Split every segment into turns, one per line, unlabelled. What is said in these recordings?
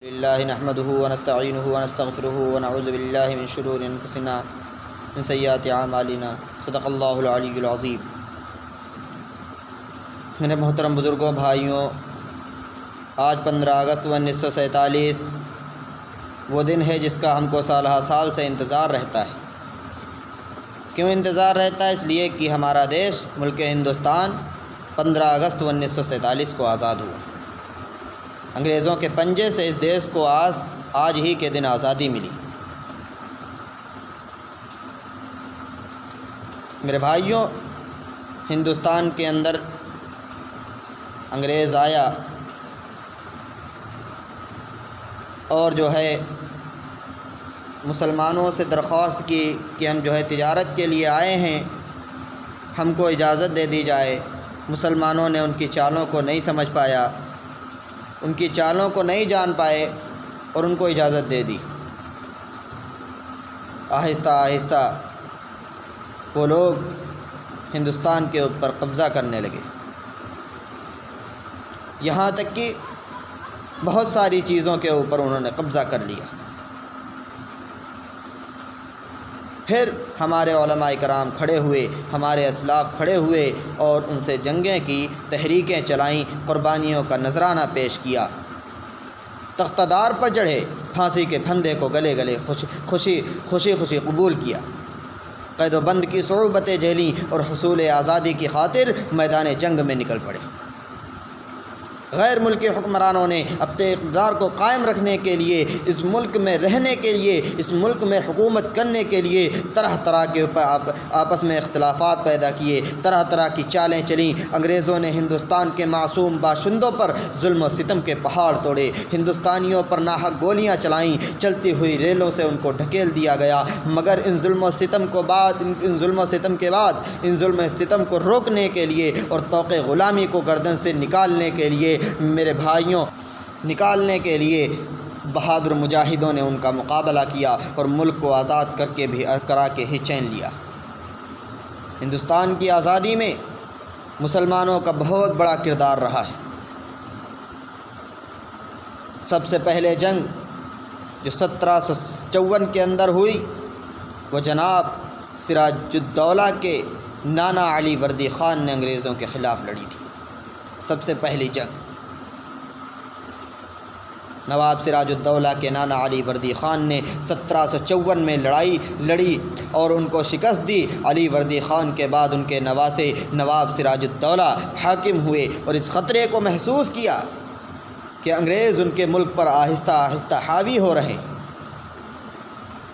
لله نحمده ونستعينه ونستغفره ونعوذ بالله من شرور انفسنا من سيئات اعمالنا صدق اللہ العلی العظیم۔ میرے محترم بزرگوں، بھائیوں، آج 15 اگست 1947 وہ دن ہے جس کا ہم کو سالہ سال سے انتظار رہتا ہے۔ کیوں انتظار رہتا ہے؟ اس لیے کہ ہمارا دیش ملک ہندوستان 15 اگست 1947 کو آزاد ہوا۔ انگریزوں کے پنجے سے اس دیش کو آج ہی کے دن آزادی ملی۔ میرے بھائیوں، ہندوستان کے اندر انگریز آیا اور مسلمانوں سے درخواست کی کہ ہم تجارت کے لیے آئے ہیں، ہم کو اجازت دے دی جائے۔ مسلمانوں نے ان کی چالوں کو نہیں سمجھ پایا، ان کی چالوں کو نہیں جان پائے اور ان کو اجازت دے دی۔ آہستہ آہستہ وہ لوگ ہندوستان کے اوپر قبضہ کرنے لگے، یہاں تک کہ بہت ساری چیزوں کے اوپر انہوں نے قبضہ کر لیا۔ پھر ہمارے علماء کرام کھڑے ہوئے، ہمارے اسلاف کھڑے ہوئے اور ان سے جنگیں کی، تحریکیں چلائیں، قربانیوں کا نذرانہ پیش کیا، تختہ دار پر چڑھے، پھانسی کے پھندے کو گلے گلے خوشی قبول کیا، قید و بند کی صعوبتیں جھیلیں اور حصول آزادی کی خاطر میدان جنگ میں نکل پڑے۔ غیر ملکی حکمرانوں نے اپنے اقتدار کو قائم رکھنے کے لیے، اس ملک میں رہنے کے لیے، اس ملک میں حکومت کرنے کے لیے طرح طرح کے آپس میں اختلافات پیدا کیے، طرح طرح کی چالیں چلیں۔ انگریزوں نے ہندوستان کے معصوم باشندوں پر ظلم و ستم کے پہاڑ توڑے، ہندوستانیوں پر ناحق گولیاں چلائیں، چلتی ہوئی ریلوں سے ان کو ڈھکیل دیا گیا۔ مگر ان ظلم و ستم کے بعد ان ظلم و ستم کو روکنے کے لیے اور طوق غلامی کو گردن سے نکالنے کے لیے، میرے بھائیوں، بہادر مجاہدوں نے ان کا مقابلہ کیا اور ملک کو آزاد کرا کے ہی چین لیا۔ ہندوستان کی آزادی میں مسلمانوں کا بہت بڑا کردار رہا ہے۔ سب سے پہلے جنگ جو 1754 کے اندر ہوئی، وہ جناب سراج الدولہ کے نانا علی وردی خان نے انگریزوں کے خلاف لڑی تھی۔ سب سے پہلی جنگ نواب سراج الدولہ کے نانا علی وردی خان نے 1754 میں لڑی اور ان کو شکست دی۔ علی وردی خان کے بعد ان کے نواسے نواب سراج الدولہ حاکم ہوئے اور اس خطرے کو محسوس کیا کہ انگریز ان کے ملک پر آہستہ آہستہ حاوی ہو رہے ہیں،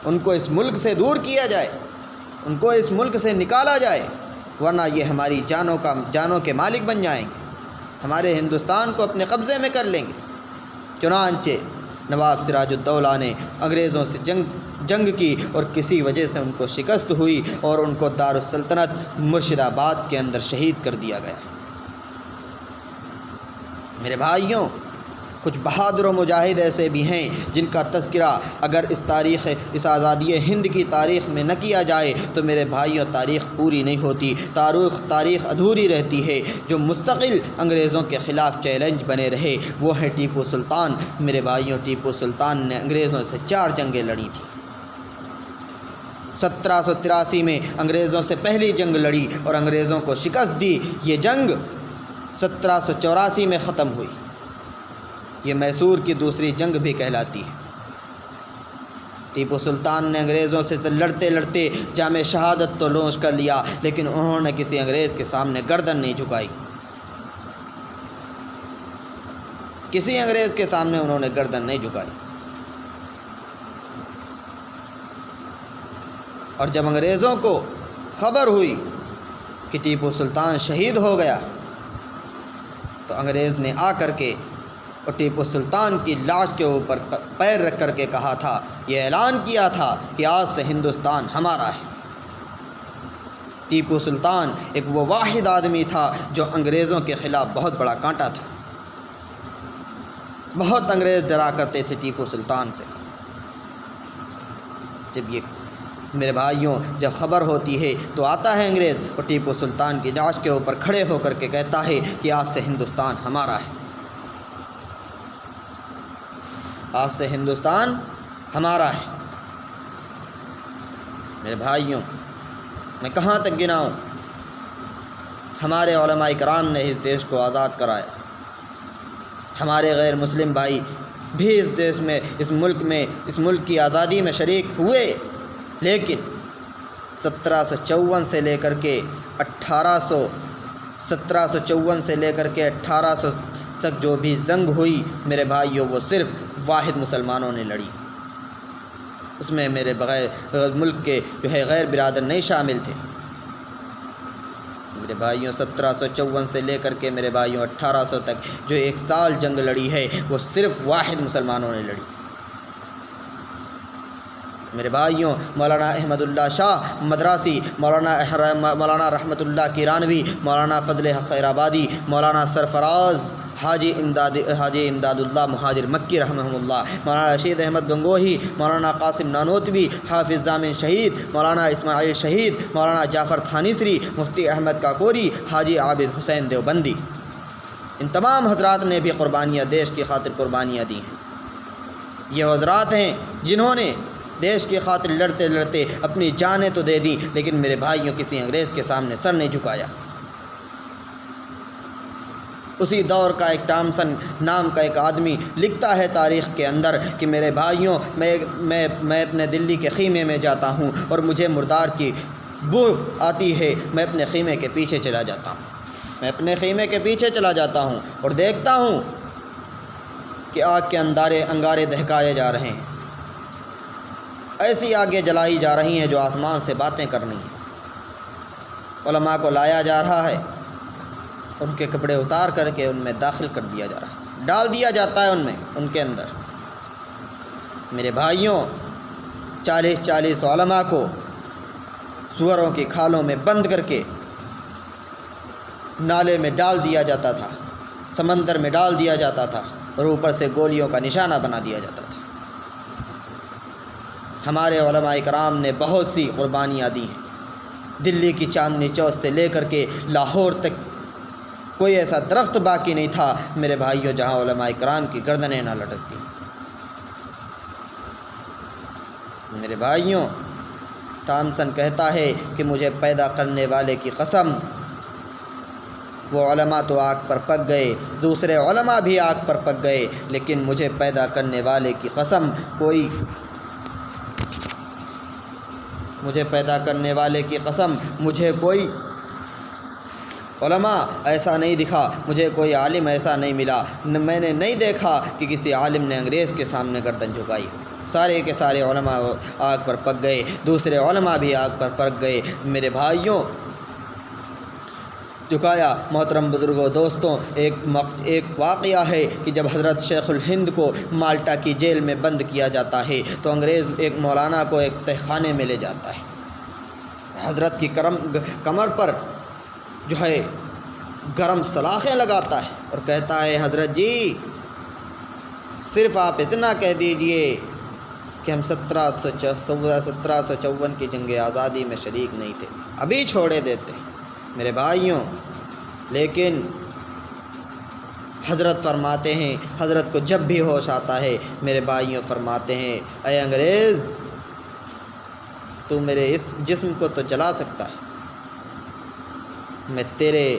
ان کو اس ملک سے دور کیا جائے، ان کو اس ملک سے نکالا جائے، ورنہ یہ ہماری جانوں کے مالک بن جائیں گے، ہمارے ہندوستان کو اپنے قبضے میں کر لیں گے۔ چنانچہ نواب سراج الدولہ نے انگریزوں سے جنگ کی اور کسی وجہ سے ان کو شکست ہوئی اور ان کو دارالسلطنت مرشد آباد کے اندر شہید کر دیا گیا۔ میرے بھائیوں، کچھ بہادر و مجاہد ایسے بھی ہیں جن کا تذکرہ اگر اس آزادی ہند کی تاریخ میں نہ کیا جائے تو میرے بھائیوں تاریخ پوری نہیں ہوتی، تاریخ ادھوری رہتی ہے۔ جو مستقل انگریزوں کے خلاف چیلنج بنے رہے وہ ہیں ٹیپو سلطان۔ میرے بھائیوں، ٹیپو سلطان نے انگریزوں سے 4 جنگیں لڑی تھیں۔ 1783 میں انگریزوں سے پہلی جنگ لڑی اور انگریزوں کو شکست دی۔ یہ جنگ 1784 میں ختم ہوئی۔ یہ میسور کی دوسری جنگ بھی کہلاتی ہے۔ ٹیپو سلطان نے انگریزوں سے لڑتے لڑتے جام شہادت تو نوش کر لیا، لیکن انہوں نے کسی انگریز کے سامنے گردن نہیں جھکائی، کسی انگریز کے سامنے انہوں نے گردن نہیں جھکائی۔ اور جب انگریزوں کو خبر ہوئی کہ ٹیپو سلطان شہید ہو گیا تو انگریز نے آ کر کے اور ٹیپو سلطان کی لاش کے اوپر پیر رکھ کر کے کہا تھا، یہ اعلان کیا تھا کہ آج سے ہندوستان ہمارا ہے۔ ٹیپو سلطان ایک وہ واحد آدمی تھا جو انگریزوں کے خلاف بہت بڑا کانٹا تھا۔ بہت انگریز ڈرا کرتے تھے ٹیپو سلطان سے۔ میرے بھائیوں، جب خبر ہوتی ہے تو آتا ہے انگریز اور ٹیپو سلطان کی لاش کے اوپر کھڑے ہو کر کے کہتا ہے کہ آج سے ہندوستان ہمارا ہے۔ آج سے ہندوستان ہمارا ہے۔ میرے بھائیوں، میں کہاں تک گناؤں؟ ہمارے علماء کرام نے اس دیش کو آزاد کرایا۔ ہمارے غیر مسلم بھائی بھی اس دیش میں، اس ملک کی آزادی میں شریک ہوئے، لیکن 1754 سے لے کر کے 1800 تک جو بھی جنگ ہوئی میرے بھائیوں، وہ صرف واحد مسلمانوں نے لڑی۔ اس میں میرے بغیر ملک کے جو ہے غیر برادر نہیں شامل تھے۔ میرے بھائیوں 1754 سے لے کر کے میرے بھائیوں 1800 تک جو 1 سال جنگ لڑی ہے، وہ صرف واحد مسلمانوں نے لڑی۔ میرے بھائیوں، مولانا احمد اللہ شاہ مدراسی، مولانا رحمت اللہ کیرانوی، مولانا فضل حق خیرآبادی، مولانا سرفراز حاجی امداد اللہ مہاجر مکی رحمہم اللہ، مولانا رشید احمد گنگوہی، مولانا قاسم نانوتوی، حافظ ضامن شہید، مولانا اسماعیل شہید، مولانا جعفر تھانیسری، مفتی احمد کاکوری، حاجی عابد حسین دیوبندی، ان تمام حضرات نے بھی قربانیاں دیش کی خاطر قربانیاں دی ہیں۔ یہ حضرات ہیں جنہوں نے دیش کی خاطر لڑتے لڑتے اپنی جانیں تو دے دیں، لیکن میرے بھائیوں کسی انگریز کے سامنے سر نہیں جھکایا۔ اسی دور کا ایک ٹامسن نام کا ایک آدمی لکھتا ہے تاریخ کے اندر کہ میرے بھائیوں، میں اپنے دلی کے خیمے میں جاتا ہوں اور مجھے مردار کی بو آتی ہے، میں اپنے خیمے کے پیچھے چلا جاتا ہوں، اور دیکھتا ہوں کہ آگ کے انگارے دہکائے جا رہے ہیں، ایسی آگیں جلائی جا رہی ہیں جو آسمان سے باتیں کرنی ہیں۔ علماء کو لایا جا رہا ہے، ان کے کپڑے اتار کر کے ان میں داخل کر دیا جا رہا ہے، ڈال دیا جاتا ہے ان کے اندر۔ میرے بھائیوں، 40 علماء کو سوروں کی کھالوں میں بند کر کے نالے میں ڈال دیا جاتا تھا، سمندر میں ڈال دیا جاتا تھا، اور اوپر سے گولیوں کا نشانہ بنا دیا جاتا تھا۔ ہمارے علماء کرام نے بہت سی قربانیاں دی ہیں۔ دلی کی چاندنی چوک سے لے کر کے لاہور تک کوئی ایسا درخت باقی نہیں تھا میرے بھائیوں جہاں علماء کرام کی گردنیں نہ لٹکتی۔ میرے بھائیوں، ٹامسن کہتا ہے کہ مجھے پیدا کرنے والے کی قسم، وہ علماء تو آگ پر پک گئے، دوسرے علماء بھی آگ پر پک گئے، لیکن مجھے پیدا کرنے والے کی قسم مجھے کوئی علماء ایسا نہیں دکھا، مجھے کوئی عالم ایسا نہیں ملا، میں نے نہیں دیکھا کہ کسی عالم نے انگریز کے سامنے گردن جھکائی۔ سارے کے سارے علماء آگ پر پک گئے، دوسرے علماء بھی آگ پر پک گئے۔ میرے بھائیوں، جھکایا۔ محترم بزرگوں، دوستوں، ایک واقعہ ہے کہ جب حضرت شیخ الہند کو مالٹا کی جیل میں بند کیا جاتا ہے تو انگریز ایک مولانا کو ایک تہ خانے میں لے جاتا ہے، حضرت کی کمر پر جو ہے گرم سلاخیں لگاتا ہے اور کہتا ہے، حضرت جی صرف آپ اتنا کہہ دیجئے کہ ہم 1754 کی جنگ آزادی میں شریک نہیں تھے، ابھی چھوڑے دیتے۔ میرے بھائیوں، لیکن حضرت فرماتے ہیں، حضرت کو جب بھی ہوش آتا ہے میرے بھائیوں فرماتے ہیں، اے انگریز، تو میرے اس جسم کو تو جلا سکتا ہے، میں تیرے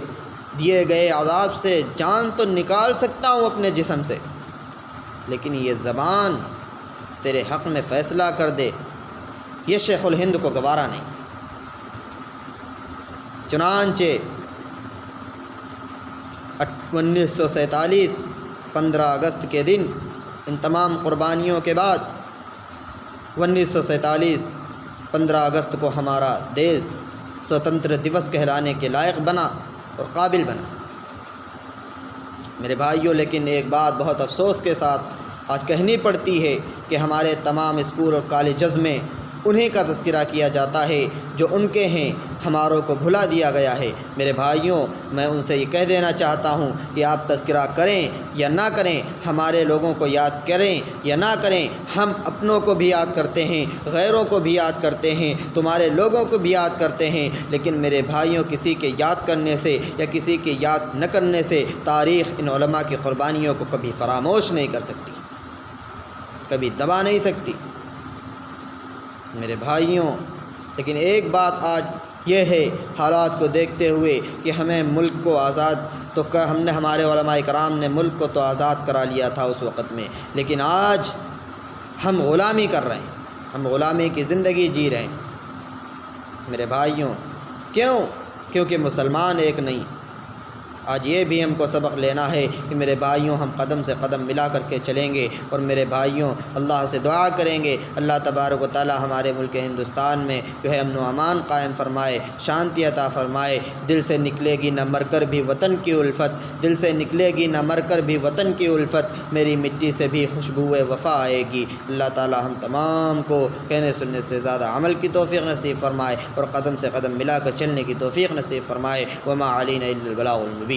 دیے گئے عذاب سے جان تو نکال سکتا ہوں اپنے جسم سے، لیکن یہ زبان تیرے حق میں فیصلہ کر دے، یہ شیخ الہند کو گوارا نہیں۔ چنانچہ 1947 15 اگست کے دن، ان تمام قربانیوں کے بعد 1947 15 اگست کو ہمارا دیش سوتنتر دیوس کہلانے کے لائق بنا اور قابل بنا۔ میرے بھائیوں، لیکن ایک بات بہت افسوس کے ساتھ آج کہنی پڑتی ہے کہ ہمارے تمام اسکول اور کالجز میں انہیں کا تذکرہ کیا جاتا ہے جو ان کے ہیں، ہماروں کو بھلا دیا گیا ہے۔ میرے بھائیوں، میں ان سے یہ کہہ دینا چاہتا ہوں کہ آپ تذکرہ کریں یا نہ کریں، ہمارے لوگوں کو یاد کریں یا نہ کریں، ہم اپنوں کو بھی یاد کرتے ہیں، غیروں کو بھی یاد کرتے ہیں، تمہارے لوگوں کو بھی یاد کرتے ہیں، لیکن میرے بھائیوں، کسی کے یاد کرنے سے یا کسی کے یاد نہ کرنے سے تاریخ ان علماء کی قربانیوں کو کبھی فراموش نہیں کر سکتی۔ کبھی دبا نہیں سکتی میرے بھائیوں۔ لیکن ایک بات آج یہ ہے حالات کو دیکھتے ہوئے کہ ہمیں ملک کو آزاد تو ہم نے ہمارے علماء کرام نے ملک کو تو آزاد کرا لیا تھا اس وقت میں، لیکن آج ہم غلامی کر رہے ہیں، ہم غلامی کی زندگی جی رہے ہیں میرے بھائیوں۔ کیوں؟ کیونکہ مسلمان ایک نہیں۔ آج یہ بھی ہم کو سبق لینا ہے کہ میرے بھائیوں ہم قدم سے قدم ملا کر کے چلیں گے، اور میرے بھائیوں اللہ سے دعا کریں گے اللہ تبارک و تعالی ہمارے ملک ہندوستان میں جو ہے امن و امان قائم فرمائے، شانتی عطا فرمائے۔ دل سے نکلے گی نہ مر کر بھی وطن کی الفت، دل سے نکلے گی نہ مر کر بھی وطن کی الفت، میری مٹی سے بھی خوشبو وفا آئے گی۔ اللہ تعالی ہم تمام کو کہنے سننے سے زیادہ عمل کی توفیق نصیب فرمائے، اور قدم سے قدم ملا کر چلنے کی توفیق نصیب فرمائے۔ وما علینا الا البلاغ المبین۔